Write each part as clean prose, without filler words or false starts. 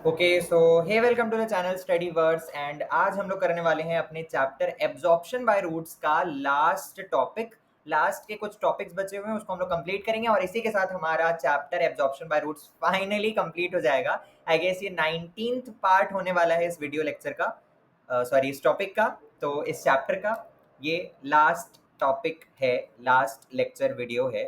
Okay so hey welcome to the channel Study Words and आज हम लोग करने वाले हैं अपने चैप्टर एब्जॉर्प्शन बाय रूट्स का लास्ट टॉपिक। लास्ट के कुछ टॉपिक्स बचे हुए हैं उसको हम लोग कंप्लीट करेंगे और इसी के साथ हमारा chapter absorption by roots finally complete हो जाएगा। आई गेस ये 19th पार्ट होने वाला है इस वीडियो लेक्चर का, सॉरी इस टॉपिक का। तो इस चैप्टर का ये लास्ट टॉपिक है, लास्ट लेक्चर वीडियो है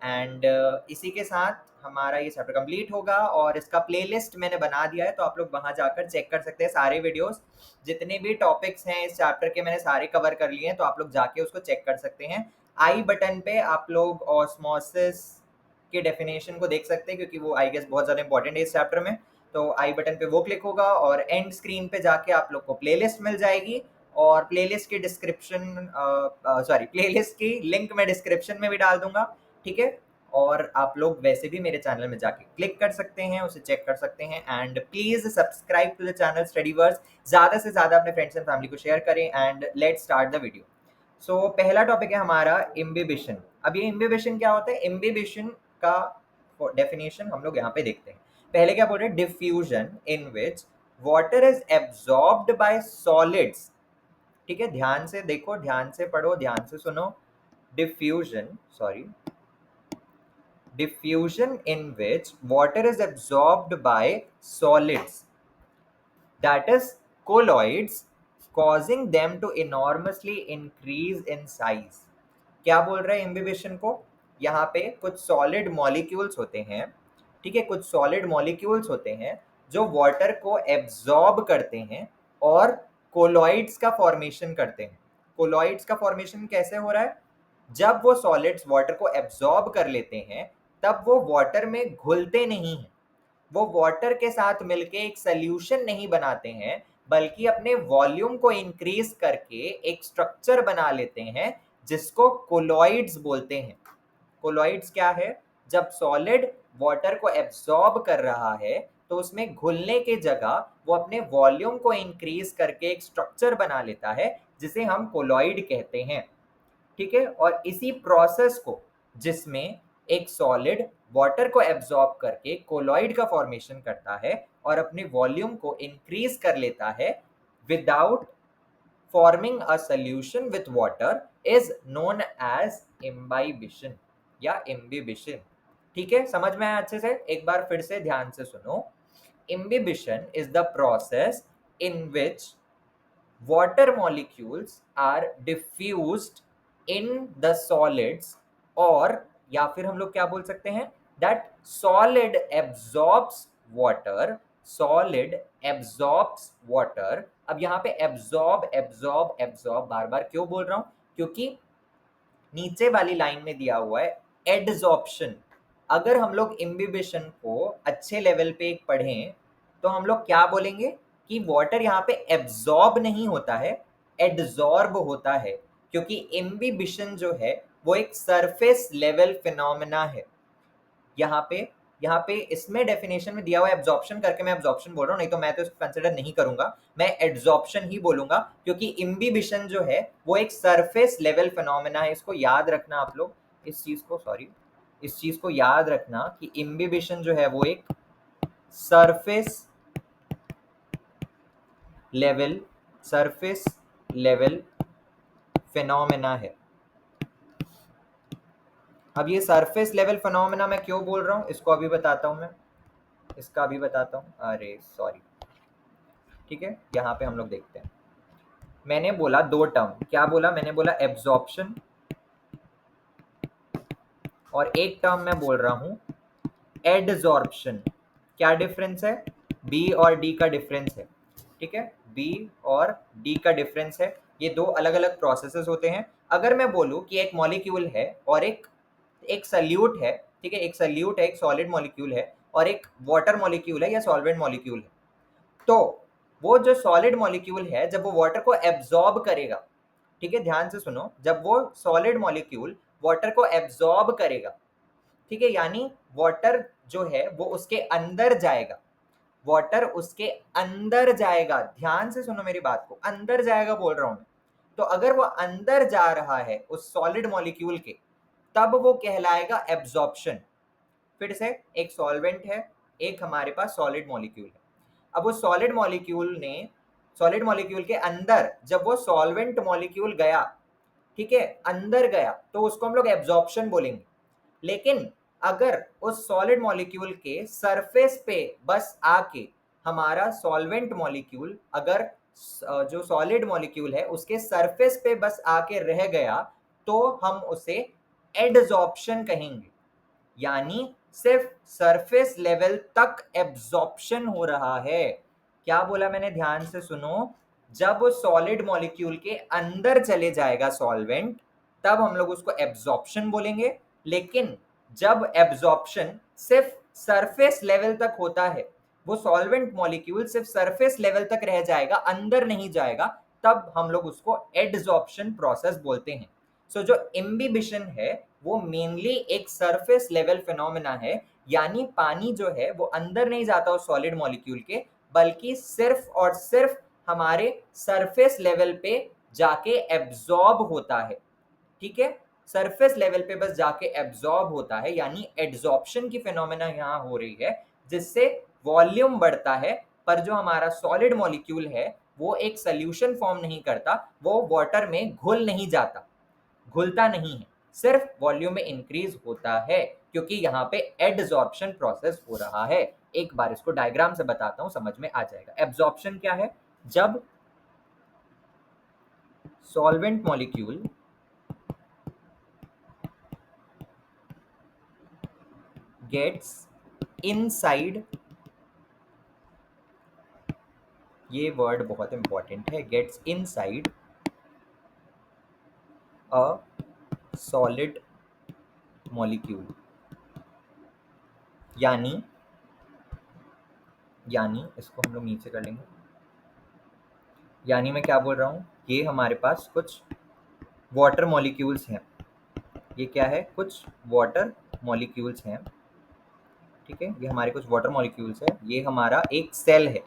एंड इसी के साथ हमारा ये चैप्टर कंप्लीट होगा और इसका प्लेलिस्ट मैंने बना दिया है, तो आप लोग वहाँ जाकर चेक कर सकते हैं सारे वीडियोस। जितने भी टॉपिक्स हैं इस चैप्टर के मैंने सारे कवर कर लिए हैं, तो आप लोग जाके उसको चेक कर सकते हैं। आई बटन पे आप लोग ऑस्मोसिस के डेफिनेशन को देख सकते हैं क्योंकि वो आई गेस बहुत ज़्यादा इंपॉर्टेंट है इस चैप्टर में। तो आई बटन पे वो क्लिक होगा और एंड स्क्रीन पे जाके आप लोग को प्लेलिस्ट मिल जाएगी और प्लेलिस्ट की डिस्क्रिप्शन सॉरी प्लेलिस्ट की लिंक मैं डिस्क्रिप्शन में भी डाल दूंगा, ठीक है। और आप लोग वैसे भी मेरे चैनल में जाके क्लिक कर सकते हैं, उसे चेक कर सकते हैं and please subscribe to the channel Study Words. ज़्यादा से ज़्यादा अपने फ्रेंड्स एंड फैमिली को शेयर करें and let's start the video. So पहला टॉपिक है हमारा इम्बिबिशन। अब ये इम्बिबिशन क्या होता है? इम्बिबिशन का डेफिनेशन हम लोग यहाँ पे देखते हैं। पहले क्या बोल रहे हैं? Diffusion in which water is absorbed bye solids. ठीक है, ध्यान से देखो, ध्यान से पढ़ो, ध्यान से सुनो। Diffusion sorry diffusion in which water is absorbed by solids, that is colloids, causing them to enormously increase in size। क्या बोल रहे हैं इम्बिबिशन को? यहाँ पे कुछ सॉलिड मॉलिक्यूल्स होते हैं, ठीक है, कुछ सॉलिड मॉलिक्यूल्स होते हैं जो वाटर को एब्जॉर्ब करते हैं और कोलॉइड्स का फॉर्मेशन करते हैं। कोलॉइड्स का फॉर्मेशन कैसे हो रहा है? जब वो सॉलिड्स वाटर को एब्जॉर्ब कर लेते हैं तब वो वाटर में घुलते नहीं हैं, वो वाटर के साथ मिलके एक सॉल्यूशन नहीं बनाते हैं, बल्कि अपने वॉल्यूम को इंक्रीज करके एक स्ट्रक्चर बना लेते हैं जिसको कोलॉइड्स बोलते हैं। कोलॉइड्स क्या है? जब सॉलिड वाटर को एब्जॉर्ब कर रहा है तो उसमें घुलने के जगह वो अपने वॉल्यूम को इंक्रीज करके एक स्ट्रक्चर बना लेता है जिसे हम कोलॉइड कहते हैं, ठीक है। और इसी प्रोसेस को, जिसमें एक सॉलिड वाटर को एब्जॉर्ब करके कोलॉइड का फॉर्मेशन करता है और अपने वॉल्यूम को इंक्रीज कर लेता है without forming a solution with water, is known as imbibition या इम्बिबिशन। ठीक है, समझ में आया अच्छे से? एक बार फिर से ध्यान से सुनो। Imbibition is the process in which water molecules are diffused in the solids, और या फिर हम लोग क्या बोल सकते हैं? that solid absorbs water, solid absorbs water। अब यहाँ पे absorb absorb absorb बार बार क्यों बोल रहा हूं? क्योंकि नीचे वाली लाइन में दिया हुआ है एडजॉर्प्शन। अगर हम लोग इम्बिबिशन को अच्छे लेवल पे पढ़ें तो हम लोग क्या बोलेंगे कि वाटर यहाँ पे एब्जॉर्ब नहीं होता है, एडजॉर्ब होता है, क्योंकि इम्बिबिशन जो है वो एक सरफेस लेवल फिनोमेना है। यहाँ पे इसमें डेफिनेशन में दिया हुआ है एब्जॉर्प्शन करके, मैं एब्जॉर्प्शन बोल रहा हूँ, नहीं तो मैं तो इसको कंसिडर नहीं करूंगा, मैं एड्जॉर्प्शन ही बोलूंगा क्योंकि इम्बिबिशन जो है वो एक सरफेस लेवल फिनोमेना है। इसको याद रखना आप लोग, इस चीज को, सॉरी, इस चीज को याद रखना कि इम्बिबिशन जो है वो एक सरफेस लेवल फिनोमेना है। अब ये सरफेस लेवल फिनोमेना मैं क्यों बोल रहा हूँ इसको अभी बताता हूँ, मैं इसका अभी बताता हूँ। अरे सॉरी, ठीक है, यहाँ पे हम लोग देखते हैं। मैंने बोला दो टर्म, क्या बोला? मैंने बोला एब्जॉर्प्शन, और एक टर्म मैं बोल रहा हूँ एडजॉर्प्शन। क्या डिफरेंस है? बी और डी का डिफरेंस है, ठीक है, बी और डी का डिफरेंस है। ये दो अलग अलग प्रोसेसेस होते हैं। अगर मैं बोलूँ कि एक मॉलिक्यूल है और एक एक सल्यूट है, ठीक है, एक सल्यूट है, एक सॉलिड मॉलिक्यूल है और एक वाटर मॉलिक्यूल है या सॉल्वेंट मॉलिक्यूल है, तो वो जो सॉलिड मॉलिक्यूल है जब वो वाटर को एब्जॉर्ब करेगा, ठीक है, ध्यान से सुनो, जब वो सॉलिड मॉलिक्यूल वाटर को एब्जॉर्ब करेगा, ठीक है, यानी वाटर जो है वो उसके अंदर जाएगा, वाटर उसके अंदर जाएगा, ध्यान से सुनो मेरी बात को, अंदर जाएगा बोल रहा हूं मैं। तो अगर वो अंदर जा रहा है उस सॉलिड मॉलिक्यूल के, तब वो कहलाएगा एब्जॉर्प्शन। फिर से, एक सॉल्वेंट है, एक हमारे पास सॉलिड मॉलिक्यूल है। अब उस सॉलिड मॉलिक्यूल के अंदर जब वो सॉल्वेंट मॉलिक्यूल गया, ठीक है, अंदर गया, तो उसको हम लोग एब्जॉर्प्शन बोलेंगे। लेकिन अगर उस सॉलिड मॉलिक्यूल के सरफेस पे बस आके हमारा सॉल्वेंट मॉलिक्यूल, अगर जो सॉलिड मॉलिक्यूल है उसके सरफेस पे बस आके रह गया, तो हम उसे एडजॉर्प्शन कहेंगे। यानी सिर्फ सरफेस लेवल तक एब्जॉर्प्शन हो रहा है। क्या बोला मैंने, ध्यान से सुनो। जब उस सॉलिड मॉलिक्यूल के अंदर चले जाएगा सॉल्वेंट, तब हम लोग उसको एब्जॉर्प्शन बोलेंगे। लेकिन जब एब्जॉर्प्शन सिर्फ सरफेस लेवल तक होता है, वो सॉल्वेंट मॉलिक्यूल सिर्फ सरफेस लेवल तक रह जाएगा, अंदर नहीं जाएगा, तब हम लोग उसको एडजॉर्प्शन प्रोसेस बोलते हैं। सो जो इम्बिबिशन है वो मेनली एक सरफेस लेवल फिनोमेना है। यानी पानी जो है वो अंदर नहीं जाता उस सॉलिड मॉलिक्यूल के, बल्कि सिर्फ और सिर्फ हमारे सरफेस लेवल पे जाके एब्जॉर्ब होता है। ठीक है, सरफेस लेवल पे बस जाके एब्जॉर्ब होता है, यानी एड्सॉर्प्शन की फिनोमेना यहाँ हो रही है, जिससे वॉल्यूम बढ़ता है। पर जो हमारा सॉलिड मॉलिक्यूल है वो एक सोल्यूशन फॉर्म नहीं करता, वो वाटर में घुल नहीं जाता, घुलता नहीं है, सिर्फ वॉल्यूम में इंक्रीज होता है, क्योंकि यहाँ पे एडजॉर्प्शन प्रोसेस हो रहा है। एक बार इसको डायग्राम से बताता हूं, समझ में आ जाएगा। एब्जॉर्प्शन क्या है? जब सॉल्वेंट मॉलिक्यूल गेट्स इनसाइड, ये वर्ड बहुत इंपॉर्टेंट है, gets inside a solid molecule, यानी इसको हम लोग नीचे कर लेंगे। यानी मैं क्या बोल रहा हूँ, ये हमारे पास कुछ वाटर मॉलिक्यूल्स हैं। ये क्या है? कुछ वाटर मॉलिक्यूल्स हैं। ठीक है, ये हमारे कुछ वाटर मॉलिक्यूल्स है। ये हमारा एक सेल है।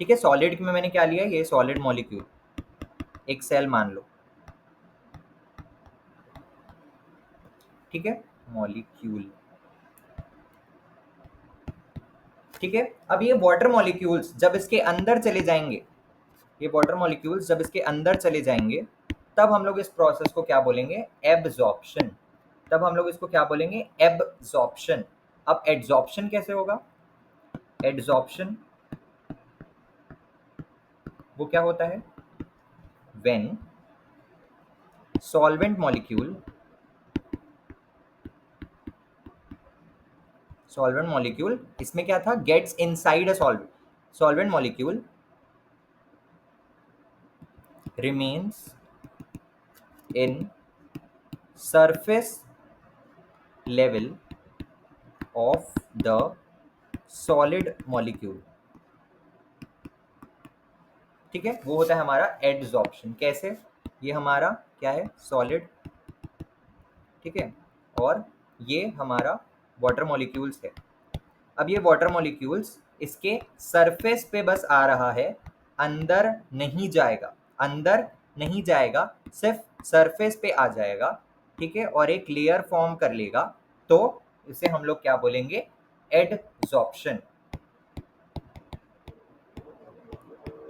ठीक है, सॉलिड में मैंने क्या लिया, ये सॉलिड मॉलिक्यूल, एक सेल मान लो। ठीक है, मॉलिक्यूल। ठीक है, अब ये वाटर मॉलिक्यूल्स जब इसके अंदर चले जाएंगे, ये वाटर मॉलिक्यूल्स जब इसके अंदर चले जाएंगे, तब हम लोग इस प्रोसेस को क्या बोलेंगे? एब्जॉर्प्शन। तब हम लोग इसको क्या बोलेंगे? एब्जॉर्प्शन। अब एड्सॉर्प्शन कैसे होगा? एड्सॉर्प्शन वो क्या होता है? When solvent molecule, solvent molecule इसमें क्या था? Gets inside a solvent molecule remains in surface level of the solid molecule। ठीक है, वो होता है हमारा एडजॉर्प्शन। कैसे? ये हमारा क्या है? सॉलिड। ठीक है, और ये हमारा वाटर मॉलिक्यूल्स है। अब ये वाटर मॉलिक्यूल्स इसके सरफेस पे बस आ रहा है, अंदर नहीं जाएगा, अंदर नहीं जाएगा, सिर्फ सरफेस पे आ जाएगा। ठीक है, और एक लेयर फॉर्म कर लेगा, तो इसे हम लोग क्या बोलेंगे? एडजॉर्प्शन।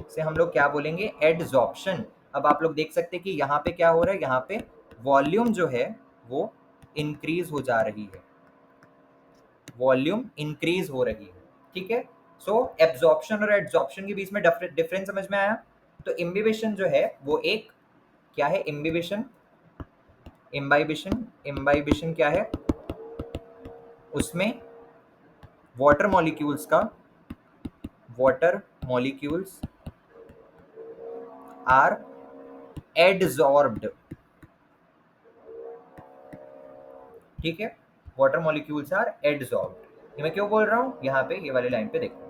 इसे हम लोग क्या बोलेंगे? एडजॉर्प्शन। अब आप लोग देख सकते हैं कि यहाँ पे क्या हो रहा है, यहाँ पे वॉल्यूम जो है वो इंक्रीज हो जा रही है, वॉल्यूम इंक्रीज हो रही है। ठीक है, सो एब्जॉर्प्शन और एडजॉर्प्शन के बीच में डिफरेंस समझ में आया? तो इम्बिबिशन जो है वो एक क्या है? Imbibition, imbibition. इम्बाइबिशन क्या है? उसमें वाटर मॉलिक्यूल्स का, वाटर मॉलिक्यूल्स आर एडजॉर्ब्ड। ठीक है, वाटर मॉलिक्यूल्स आर एडजॉर्ब्ड। ये मैं क्यों बोल रहा हूँ? यहाँ पे ये वाली लाइन पे देखो,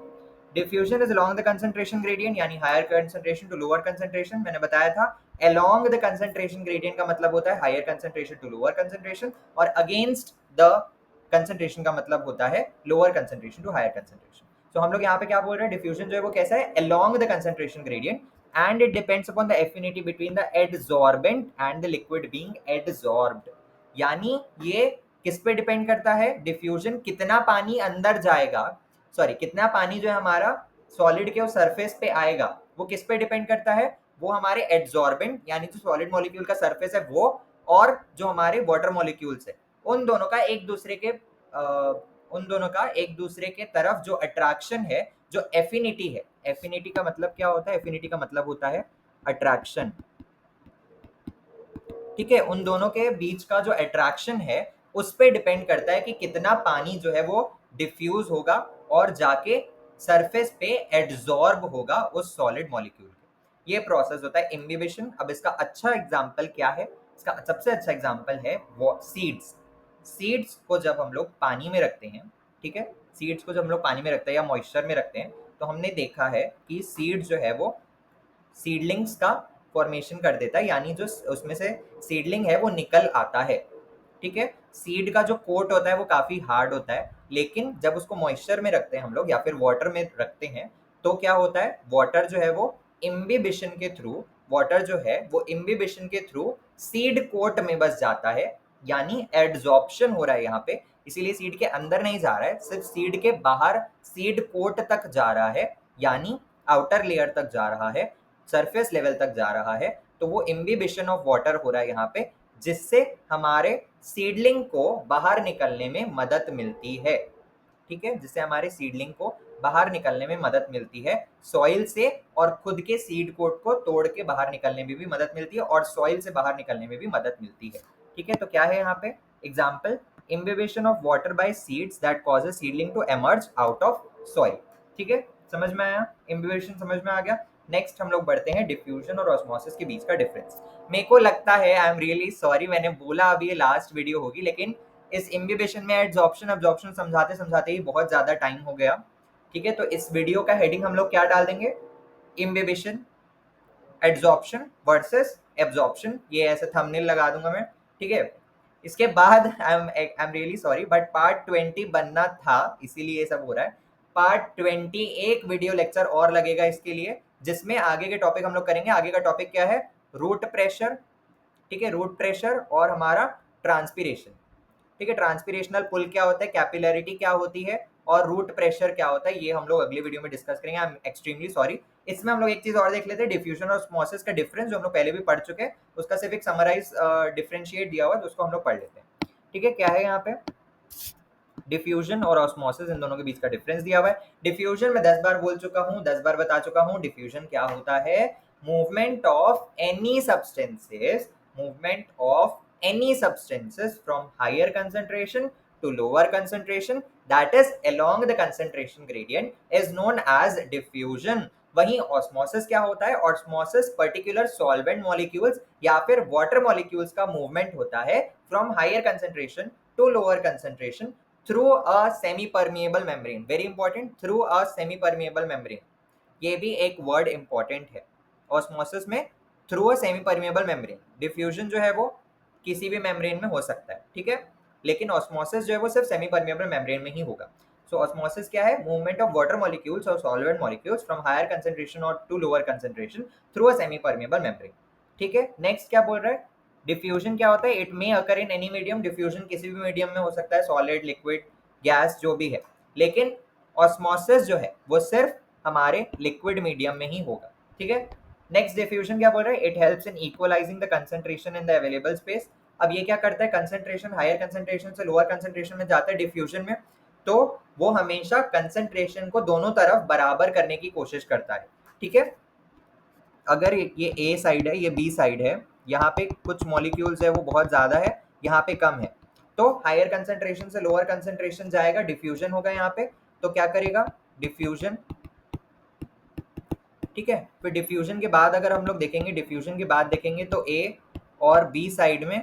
diffusion is along the concentration gradient, यानी higher concentration to lower concentration. मैंने बताया था अलोंग द कंसंट्रेशन ग्रेडियंट का मतलब होता है higher concentration to lower concentration, और अगेंस्ट द कंसंट्रेशन का मतलब होता है lower concentration to higher concentration. तो हम लोग यहाँ पे क्या बोल रहे हैं? डिफ्यूजन जो है वो कैसा है? Along the concentration gradient, and it depends upon the affinity between the adsorbent and the liquid being adsorbed. यानी ये किस पे डिपेंड करता है? डिफ्यूजन कितना पानी अंदर जाएगा, सॉरी कितना पानी जो है हमारा सॉलिड के उस सरफेस पे आएगा वो किस पे डिपेंड करता है, वो हमारे एड्सॉर्बेंट यानी जो सॉलिड मॉलिक्यूल का सरफेस है वो, और जो हमारे वाटर मॉलिक्यूल्स है उन दोनों का एक दूसरे के तरफ जो अट्रैक्शन है, जो एफिनिटी है। एफिनिटी का मतलब क्या होता है, एफिनिटी का मतलब होता है अट्रैक्शन। ठीक है, उन दोनों के बीच का जो अट्रैक्शन है उस पे डिपेंड करता है कि कितना पानी जो है वो डिफ्यूज होगा और जाके सरफेस पे एड्सॉर्ब होगा उस सॉलिड मॉलिक्यूल के। ये प्रोसेस होता है इम्बिबिशन। अब इसका अच्छा एग्जांपल क्या है, इसका सबसे अच्छा एग्जांपल है वो सीड्स। सीड्स को जब हम लोग पानी में रखते हैं, ठीक है, सीड्स को जब हम लोग पानी में रखते हैं या मॉइस्चर में रखते हैं, तो हमने देखा है कि सीड जो है वो सीडलिंग्स का फॉर्मेशन कर देता है, यानी जो उसमें से सीडलिंग है वो निकल आता है। ठीक है, सीड का जो कोट होता है वो काफी हार्ड होता है, लेकिन जब उसको मॉइस्चर में रखते हैं हम लोग या फिर वाटर में रखते हैं तो क्या होता है, वाटर जो है वो इम्बिबिशन के थ्रू, सीड कोट में बस जाता है, यानी एड्सॉर्प्शन हो रहा है यहाँ पे। इसीलिए सीड के अंदर नहीं जा रहा है, सिर्फ सीड के बाहर सीड कोट तक जा रहा है, यानी आउटर लेयर तक जा रहा है, सरफेस लेवल तक जा रहा है। तो वो इम्बिबिशन ऑफ वाटर हो रहा है यहाँ पे, जिससे हमारे सीडलिंग को बाहर निकलने में मदद मिलती है। ठीक है, जिससे हमारे सीडलिंग को बाहर निकलने में मदद मिलती है सॉइल से, और खुद के सीड कोट को तोड़ के बाहर निकलने में भी मदद मिलती है, और सॉइल से बाहर निकलने में भी मदद मिलती है। ठीक है, तो क्या है यहाँ पे example, imbibition of water by seeds that causes seedling to emerge out of soil. ठीक है, समझ में आया, इम्बिबिशन समझ में आ गया। नेक्स्ट हम लोग बढ़ते हैं डिफ्यूजन और ऑस्मोसिस के बीच का डिफरेंस। मेरे को लगता है, आई एम रियली सॉरी, मैंने बोला अभी ये लास्ट वीडियो होगी, लेकिन इस इम्बिबिशन में एड्सॉर्प्शन अब्जॉर्प्शन समझाते समझाते ही बहुत ज्यादा टाइम हो गया। ठीक है, तो इस वीडियो का हेडिंग हम लोग क्या डाल देंगे, इम्बिबिशन, एड्सॉर्प्शन वर्सेस एब्जॉर्प्शन, ये ऐसे थंबनेल लगा दूंगा मैं। ठीक है, इसके बाद I am really sorry but part 20 बनना था, इसीलिए ये सब हो रहा है। पार्ट 20 एक वीडियो लेक्चर और लगेगा इसके लिए, जिसमें आगे के टॉपिक हम लोग करेंगे। आगे का टॉपिक क्या है, रूट प्रेशर। ठीक है, रूट प्रेशर और हमारा ट्रांसपीरेशन। ठीक है, ट्रांसपीरेशनल पुल क्या होता है, कैपिलरिटी क्या होती है, और रूट प्रेशर क्या होता है, ये हम लोग अगले वीडियो में डिस्कस करेंगे। I am extremely sorry. इसमें हम लोग एक चीज और देख लेते हैं, डिफ्यूजन और ऑस्मोसिस का डिफरेंस, जो हम लोग पहले भी पढ़ चुके हैं, उसका सिर्फ एक समराइज डिफरेंशिएट दिया हुआ है, तो उसको हम लोग पढ़ लेते हैं। ठीक है, क्या है यहाँ पे, डिफ्यूजन और ऑस्मोसिस, इन दोनों के बीच का डिफरेंस दिया हुआ है। डिफ्यूजन में 10 बार बोल चुका हूँ, 10 बार बता चुका हूँ। डिफ्यूजन क्या होता है, movement of any substances, movement of any substances from higher concentration to lower concentration, that is along the concentration gradient is known as diffusion। वहीं ऑस्मोसिस क्या होता है, ऑस्मोसिस पर्टिकुलर सॉल्वेंट मॉलिक्यूल्स या फिर वाटर मॉलिक्यूल्स का movement होता है from higher concentration to lower concentration through a semi permeable membrane. Very important, through a semi permeable membrane, ये भी एक वर्ड इंपॉर्टेंट है ऑस्मोसिस में, through a semi permeable membrane. Diffusion जो है वो किसी भी मेम्ब्रेन में हो सकता है, ठीक है, लेकिन ऑस्मोसिस जो है वो सिर्फ सेमी परमिएबल मेम्ब्रेन में ही होगा। सो ऑस्मोसिस क्या है, मूवमेंट ऑफ वाटर मॉलिक्यूल्स और solvent molecules from higher concentration और to lower concentration through a semi permeable membrane. ठीक है, नेक्स्ट क्या बोल रहा है, डिफ्यूजन क्या होता है, it may occur in any medium. Diffusion किसी भी मीडियम में हो सकता है, सॉलिड, लिक्विड, गैस, जो भी है, लेकिन ऑस्मोसिस जो है वो सिर्फ हमारे लिक्विड मीडियम में ही होगा। ठीक है, नेक्स्ट डिफ्यूजन क्या बोल रहा है, it helps in equalising the concentration in the available space. अब ये क्या करता है, कंसंट्रेशन हायर कंसंट्रेशन से लोअर कंसंट्रेशन में जाता है डिफ्यूजन में, तो वो हमेशा कंसंट्रेशन को दोनों तरफ बराबर करने की कोशिश करता है। ठीक है, अगर ये ए साइड है, ये बी साइड है, यहाँ पे कुछ मॉलिक्यूल्स है वो बहुत ज्यादा है, यहाँ पे कम है, तो हायर कंसंट्रेशन से लोअर कंसंट्रेशन जाएगा, डिफ्यूजन होगा यहाँ पे, तो क्या करेगा, डिफ्यूजन। ठीक है, फिर डिफ्यूजन के बाद अगर हम लोग देखेंगे, डिफ्यूजन के बाद देखेंगे तो ए और बी साइड में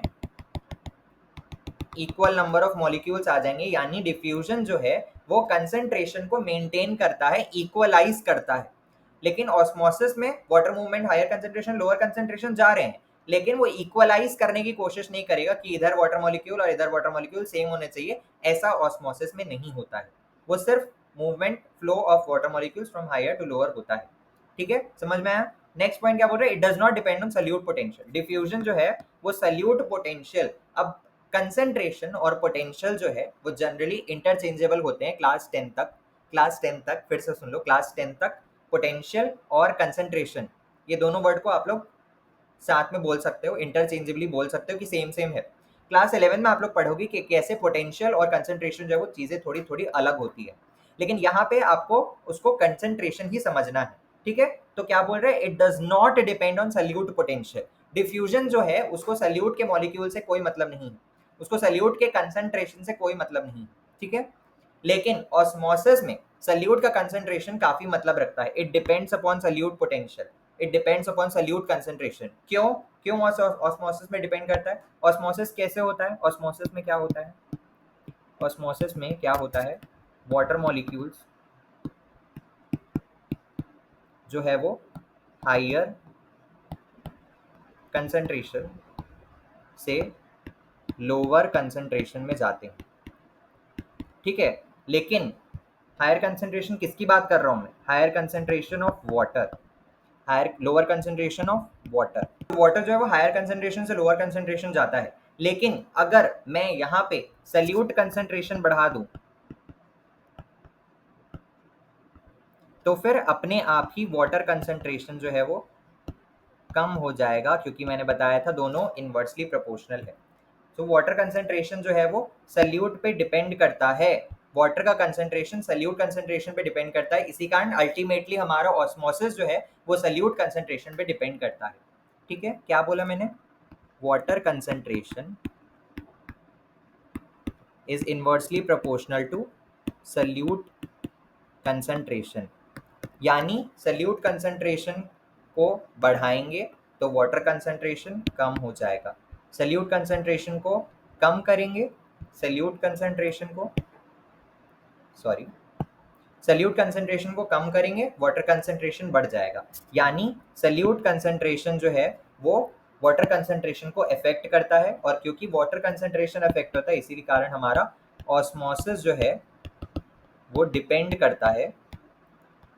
इक्वल नंबर ऑफ मॉलिक्यूल्स आ जाएंगे, यानी डिफ्यूजन जो है वो कंसंट्रेशन को मेंटेन करता है, इक्वलाइज करता है। लेकिन ऑस्मोसिस में water movement higher concentration lower concentration जा रहे हैं, लेकिन वो इक्वलाइज करने की कोशिश नहीं करेगा कि इधर वाटर मॉलिक्यूल और इधर वाटर मॉलिक्यूल सेम होने चाहिए, ऐसा ऑस्मोसिस में नहीं होता है। वो सिर्फ movement flow of water molecules from higher to lower होता है। ठीक है, समझ में आया। नेक्स्ट पॉइंट क्या बोल रहे हैं, it does not depend on solute potential. Diffusion जो है वो सल्यूट पोटेंशियल, अब कंसंट्रेशन और पोटेंशियल जो है वो जनरली इंटरचेंजेबल होते हैं क्लास 10 तक। क्लास 10 तक, फिर से सुन लो, क्लास 10 तक पोटेंशियल और कंसंट्रेशन, ये दोनों वर्ड को आप लोग साथ में बोल सकते हो, इंटरचेंजेबली बोल सकते हो कि सेम सेम है। क्लास 11 में आप लोग पढ़ोगे कि कैसे पोटेंशियल और कंसंट्रेशन जो है वो चीज़ें थोड़ी थोड़ी अलग होती है, लेकिन यहाँ पे आपको उसको कंसंट्रेशन ही समझना है, ठीक है। तो क्या बोल रहे हैं, it does not depend on solute potential. Diffusion जो है उसको सल्यूट के मॉलिक्यूल से कोई मतलब नहीं है, उसको सल्यूट के कंसंट्रेशन से कोई मतलब नहीं, ठीक है। लेकिन ऑस्मोसिस में सल्यूट का कंसंट्रेशन काफी मतलब रखता है। It depends upon solute potential, it depends upon solute concentration. क्यों क्यों ऑस्मोसिस में डिपेंड करता है? ऑस्मोसिस कैसे होता है? ऑस्मोसिस में क्या होता है? ऑस्मोसिस में क्या होता है, वाटर मॉलिक्यूल्स जो है वो हायर कंसंट्रेशन से लोअर कंसंट्रेशन में जाते हैं, ठीक है। लेकिन हायर कंसंट्रेशन किसकी बात कर रहा हूं मैं? Higher concentration of water, higher lower concentration of water. Water जो है वो हायर कंसंट्रेशन से लोअर कंसंट्रेशन जाता है, लेकिन अगर मैं यहाँ पे सल्यूट कंसंट्रेशन बढ़ा दूं तो फिर अपने आप ही वाटर कंसंट्रेशन जो है वो कम हो जाएगा, क्योंकि मैंने बताया था दोनों इनवर्सली प्रोपोर्शनल है। तो वाटर कंसंट्रेशन जो है वो सल्यूट पे डिपेंड करता है, वाटर का कंसंट्रेशन सल्यूट कंसंट्रेशन पे डिपेंड करता है, इसी कारण अल्टीमेटली हमारा ऑस्मोसिस जो है वो सल्यूट कंसंट्रेशन पे डिपेंड करता है, ठीक है। क्या बोला मैंने? Water concentration is inversely proportional to solute concentration, यानी सल्यूट कंसंट्रेशन को बढ़ाएंगे तो वाटर कंसंट्रेशन कम हो जाएगा, सल्यूट कंसंट्रेशन को कम करेंगे, सल्यूट कंसंट्रेशन को सॉरी सल्यूट कंसंट्रेशन को कम करेंगे, वाटर कंसंट्रेशन बढ़ जाएगा। यानी सल्यूट कंसंट्रेशन जो है वो वाटर कंसंट्रेशन को अफेक्ट करता है, और क्योंकि वाटर कंसंट्रेशन अफेक्ट होता है इसी कारण हमारा ऑस्मोसिस जो है वो डिपेंड करता है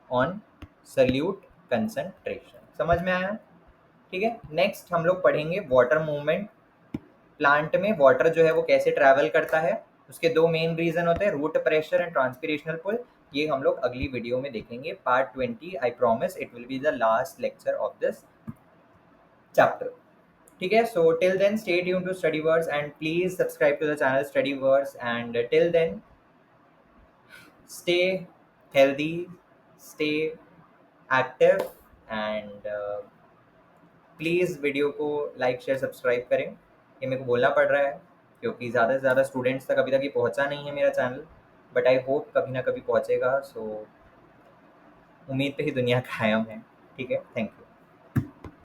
ऑन सल्यूट कंसंट्रेशन। समझ में आया? ठीक है। नेक्स्ट हम लोग पढ़ेंगे वाटर मूवमेंट। प्लांट में वाटर जो है वो कैसे ट्रैवल करता है, उसके दो मेन रीजन होते हैं, root pressure and transpirational pull. ये हम लोग अगली वीडियो में देखेंगे, part 20। I promise it will be the last lecture of this chapter, ठीक है। So till then stay tuned to Study Words and please subscribe to the channel Study Words, and till then stay healthy, stay active, and please video को like share subscribe करें। ये मेरे को बोलना पड़ रहा है क्योंकि ज़्यादा से ज़्यादा स्टूडेंट्स तक अभी तक ये पहुंचा नहीं है मेरा चैनल, बट आई होप कभी ना कभी पहुंचेगा। सो उम्मीद पे ही दुनिया कायम है, ठीक है। Thank you.